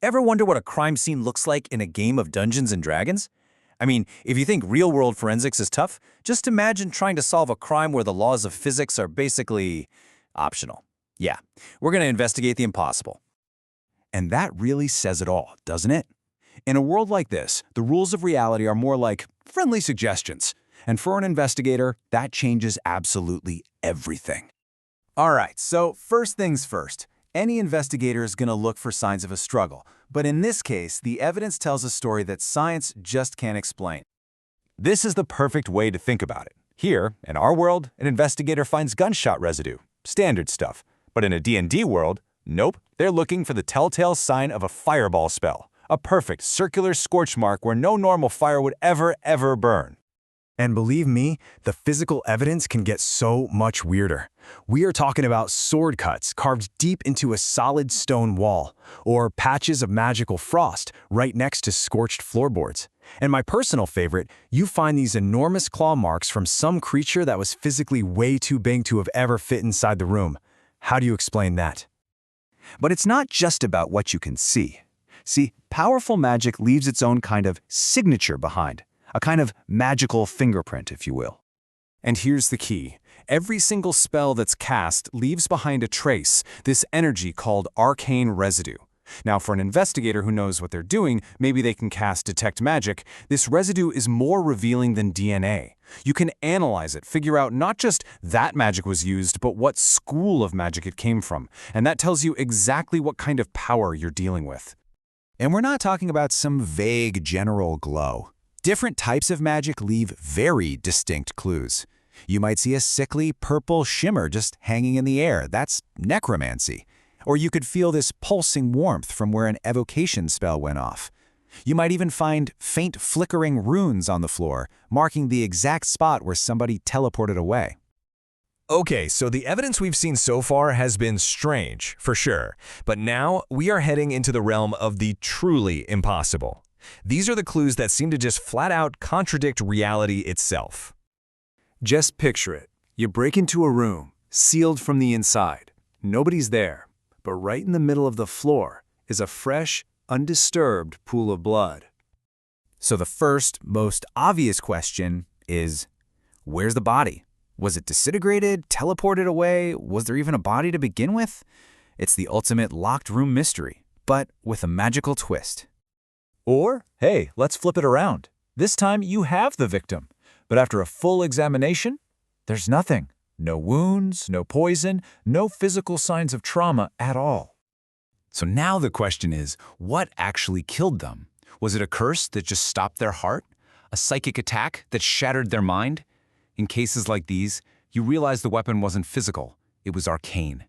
Ever wonder what a crime scene looks like in a game of Dungeons and Dragons? I mean, if you think real-world forensics is tough, just imagine trying to solve a crime where the laws of physics are basically optional. Yeah, we're going to investigate the impossible. And that really says it all, doesn't it? In a world like this, the rules of reality are more like friendly suggestions. And for an investigator, that changes absolutely everything. All right, so first things first. Any investigator is going to look for signs of a struggle. But in this case, the evidence tells a story that science just can't explain. This is the perfect way to think about it. Here, in our world, an investigator finds gunshot residue. Standard stuff. But in a D&D world, nope, they're looking for the telltale sign of a fireball spell. A perfect circular scorch mark where no normal fire would ever burn. And believe me, the physical evidence can get so much weirder. We are talking about sword cuts carved deep into a solid stone wall, or patches of magical frost right next to scorched floorboards. And my personal favorite, you find these enormous claw marks from some creature that was physically way too big to have ever fit inside the room. How do you explain that? But it's not just about what you can see. See, powerful magic leaves its own kind of signature behind. A kind of magical fingerprint, if you will. And here's the key. Every single spell that's cast leaves behind a trace, this energy called arcane residue. Now, for an investigator who knows what they're doing, maybe they can cast Detect Magic. This residue is more revealing than DNA. You can analyze it, figure out not just that magic was used, but what school of magic it came from. And that tells you exactly what kind of power you're dealing with. And we're not talking about some vague general glow. Different types of magic leave very distinct clues. You might see a sickly purple shimmer just hanging in the air. That's necromancy. Or you could feel this pulsing warmth from where an evocation spell went off. You might even find faint flickering runes on the floor, marking the exact spot where somebody teleported away. Okay, so the evidence we've seen so far has been strange, for sure. But now we are heading into the realm of the truly impossible. These are the clues that seem to just flat-out contradict reality itself. Just picture it. You break into a room, sealed from the inside. Nobody's there, but right in the middle of the floor is a fresh, undisturbed pool of blood. So the first, most obvious question is, where's the body? Was it disintegrated, teleported away? Was there even a body to begin with? It's the ultimate locked room mystery, but with a magical twist. Or, hey, let's flip it around. This time you have the victim, but after a full examination, there's nothing. No wounds, no poison, no physical signs of trauma at all. So now the question is, what actually killed them? Was it a curse that just stopped their heart? A psychic attack that shattered their mind? In cases like these, you realize the weapon wasn't physical, it was arcane.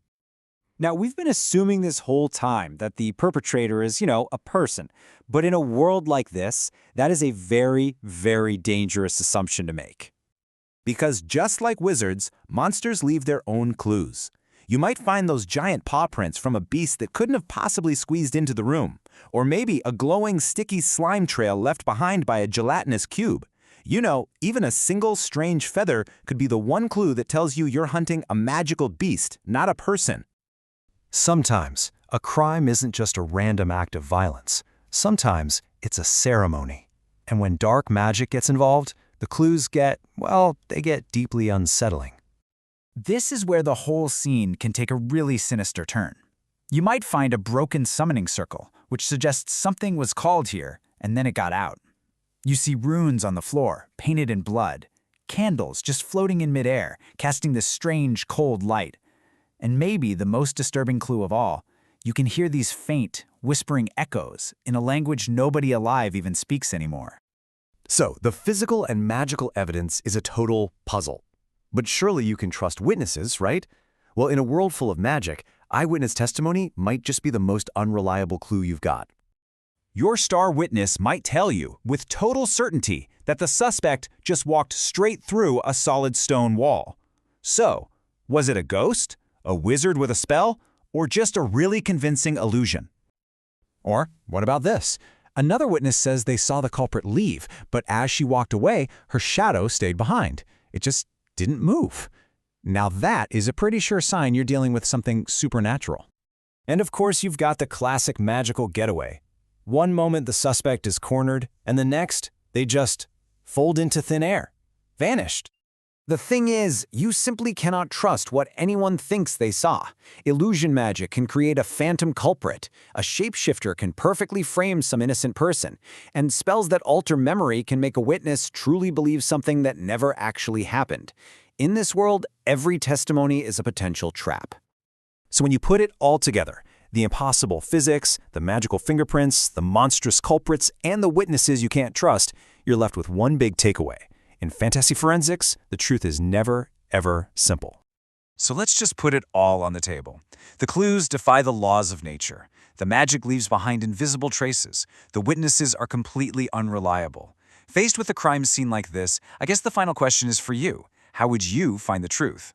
Now, we've been assuming this whole time that the perpetrator is, a person. But in a world like this, that is a very, very dangerous assumption to make. Because just like wizards, monsters leave their own clues. You might find those giant paw prints from a beast that couldn't have possibly squeezed into the room. Or maybe a glowing, sticky slime trail left behind by a gelatinous cube. Even a single strange feather could be the one clue that tells you you're hunting a magical beast, not a person. Sometimes, a crime isn't just a random act of violence. Sometimes, it's a ceremony. And when dark magic gets involved, the clues get deeply unsettling. This is where the whole scene can take a really sinister turn. You might find a broken summoning circle, which suggests something was called here, and then it got out. You see runes on the floor, painted in blood, candles just floating in midair, casting this strange, cold light. And maybe the most disturbing clue of all, you can hear these faint, whispering echoes in a language nobody alive even speaks anymore. So, the physical and magical evidence is a total puzzle. But surely you can trust witnesses, right? Well, in a world full of magic, eyewitness testimony might just be the most unreliable clue you've got. Your star witness might tell you, with total certainty, that the suspect just walked straight through a solid stone wall. So, was it a ghost? A wizard with a spell? Or just a really convincing illusion? Or, what about this? Another witness says they saw the culprit leave, but as she walked away, her shadow stayed behind. It just didn't move. Now that is a pretty sure sign you're dealing with something supernatural. And of course, you've got the classic magical getaway. One moment the suspect is cornered, and the next, they just fold into thin air. Vanished. The thing is, you simply cannot trust what anyone thinks they saw. Illusion magic can create a phantom culprit, a shapeshifter can perfectly frame some innocent person, and spells that alter memory can make a witness truly believe something that never actually happened. In this world, every testimony is a potential trap. So when you put it all together, the impossible physics, the magical fingerprints, the monstrous culprits, and the witnesses you can't trust, you're left with one big takeaway. In fantasy forensics, the truth is never, ever simple. So let's just put it all on the table. The clues defy the laws of nature. The magic leaves behind invisible traces. The witnesses are completely unreliable. Faced with a crime scene like this, I guess the final question is for you. How would you find the truth?